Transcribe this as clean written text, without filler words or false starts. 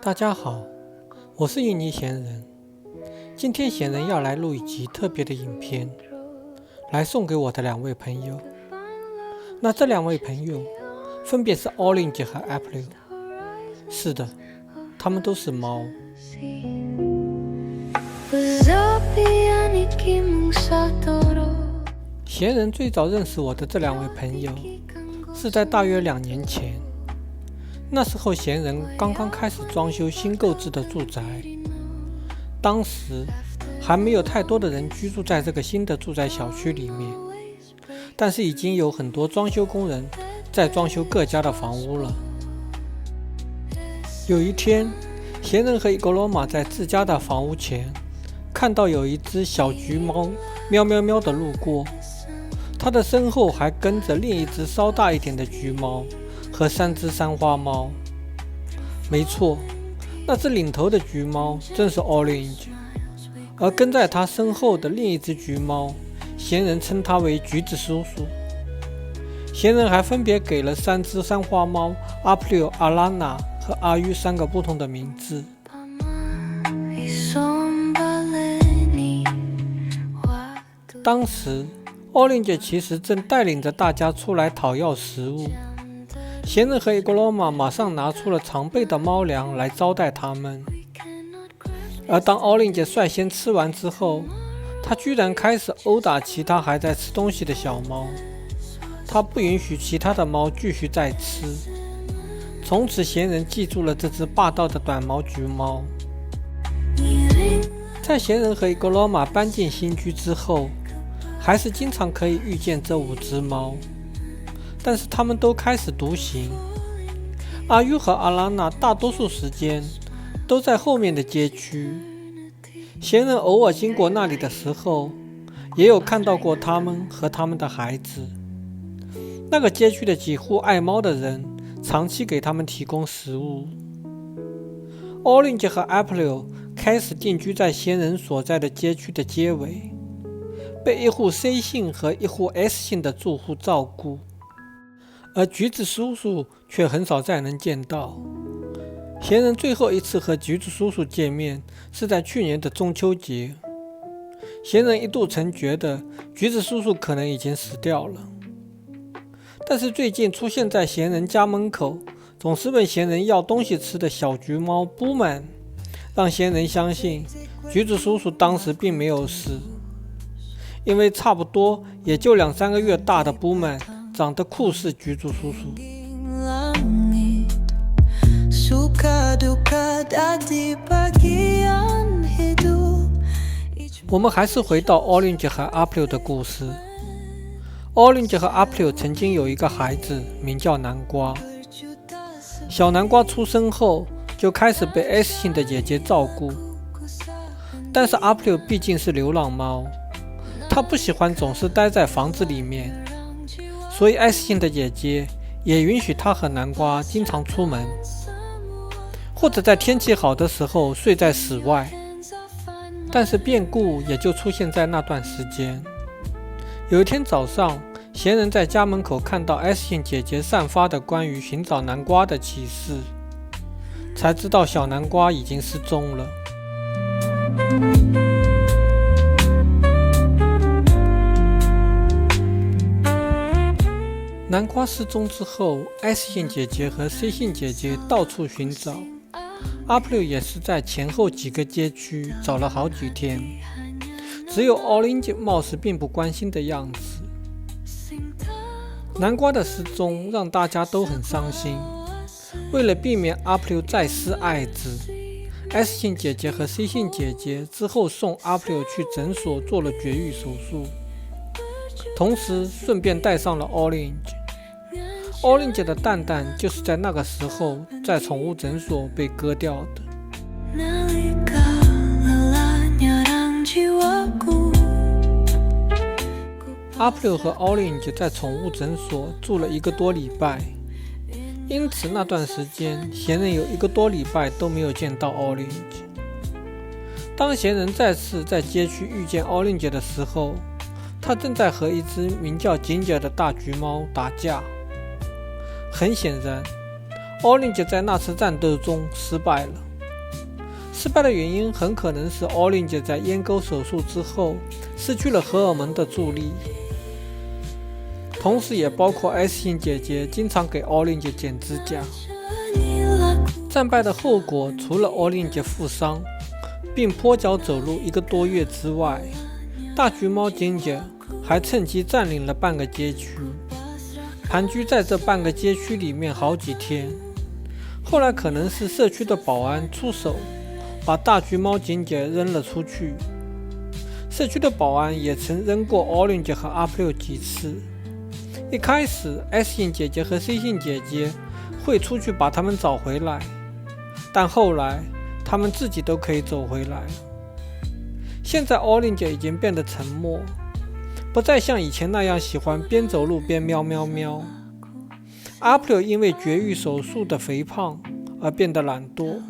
大家好，我是印尼闲人。今天闲人要来录一集特别的影片，来送给我的两位朋友。那这两位朋友分别是 Orange 和 Apple。 是的，他们都是猫。闲人最早认识我的这两位朋友是在大约2年前，那时候闲人刚刚开始装修新购置的住宅，当时还没有太多的人居住在这个新的住宅小区里面，但是已经有很多装修工人在装修各家的房屋了。有一天，闲人和一个罗马在自家的房屋前看到有一只小橘猫喵喵喵的路过，它的身后还跟着另一只稍大一点的橘猫和3只三花猫。没错，那只领头的橘猫正是 Orange， 而跟在它身后的另一只橘猫，闲人称它为橘子叔叔。闲人还分别给了3只三花猫 Apple、阿拉娜和阿玉3个不同的名字。当时 Orange 其实正带领着大家出来讨要食物，闲人和一个罗马马上拿出了常备的猫粮来招待他们。而当 Orange 率先吃完之后，他居然开始殴打其他还在吃东西的小猫，他不允许其他的猫继续再吃。从此闲人记住了这只霸道的短毛橘猫。在闲人和一个罗马搬进新居之后，还是经常可以遇见这5只猫，但是它们都开始独行。阿玉和阿拉娜大多数时间都在后面的街区，闲人偶尔经过那里的时候，也有看到过他们和他们的孩子。那个街区的几户爱猫的人长期给他们提供食物。Orange 和 Apple 开始定居在闲人所在的街区的街尾，被一户 C 姓和一户 S 姓的住户照顾，而橘子叔叔却很少再能见到。闲人最后一次和橘子叔叔见面是在去年的中秋节。闲人一度曾觉得橘子叔叔可能已经死掉了，但是最近出现在闲人家门口，总是问闲人要东西吃的小橘猫布曼，让闲人相信橘子叔叔当时并没有死。因为差不多也就2-3个月大的布曼长得酷似橘子叔叔。我们还是回到 Orange 和 Apple 的故事。Orange 和 Apple 曾经有一个孩子名叫南瓜。小南瓜出生后就开始被 S 姓的姐姐照顾，但是 Apple 毕竟是流浪猫，他不喜欢总是待在房子里面，所以 S 姓的姐姐也允许他和南瓜经常出门，或者在天气好的时候睡在室外。但是变故也就出现在那段时间。有一天早上，闲人在家门口看到 S 姓姐姐散发的关于寻找南瓜的启示，才知道小南瓜已经失踪了。南瓜失踪之后， S 姓姐姐和 C 姓姐姐到处寻找， Apple 也是在前后几个街区找了好几天，只有 Orange 貌似并不关心的样子。南瓜的失踪让大家都很伤心，为了避免 Apple 再失爱子， S 姓姐姐和 C 姓姐姐之后送 Apple 去诊所做了绝育手术，同时顺便带上了 Orange。Orange 的蛋蛋就是在那个时候在宠物诊所被割掉的。Apple 和 Orange 在宠物诊所住了1个多礼拜，因此那段时间闲人有1个多礼拜都没有见到 Orange。当闲人再次在街区遇见 Orange 的时候，他正在和一只名叫Ginger的大橘猫打架。很显然奥林杰在那次战斗中失败了。失败的原因很可能是奥林杰在咽沟手术之后失去了荷尔蒙的助力，同时也包括 S 型姐姐经常给奥林杰剪指甲。战败的后果除了奥林杰负伤并跛脚走路1个多月之外，大橘猫金姐还趁机占领了半个街区，盘踞在这半个街区里面好几天。后来可能是社区的保安出手，把大橘猫警姐扔了出去。社区的保安也曾扔过奥林杰和阿普六几次。一开始 S 型姐姐和 C 型姐姐会出去把他们找回来，但后来他们自己都可以走回来。现在奥林杰已经变得沉默，不再像以前那样喜欢边走路边喵喵喵。阿普因为绝育手术的肥胖而变得懒惰。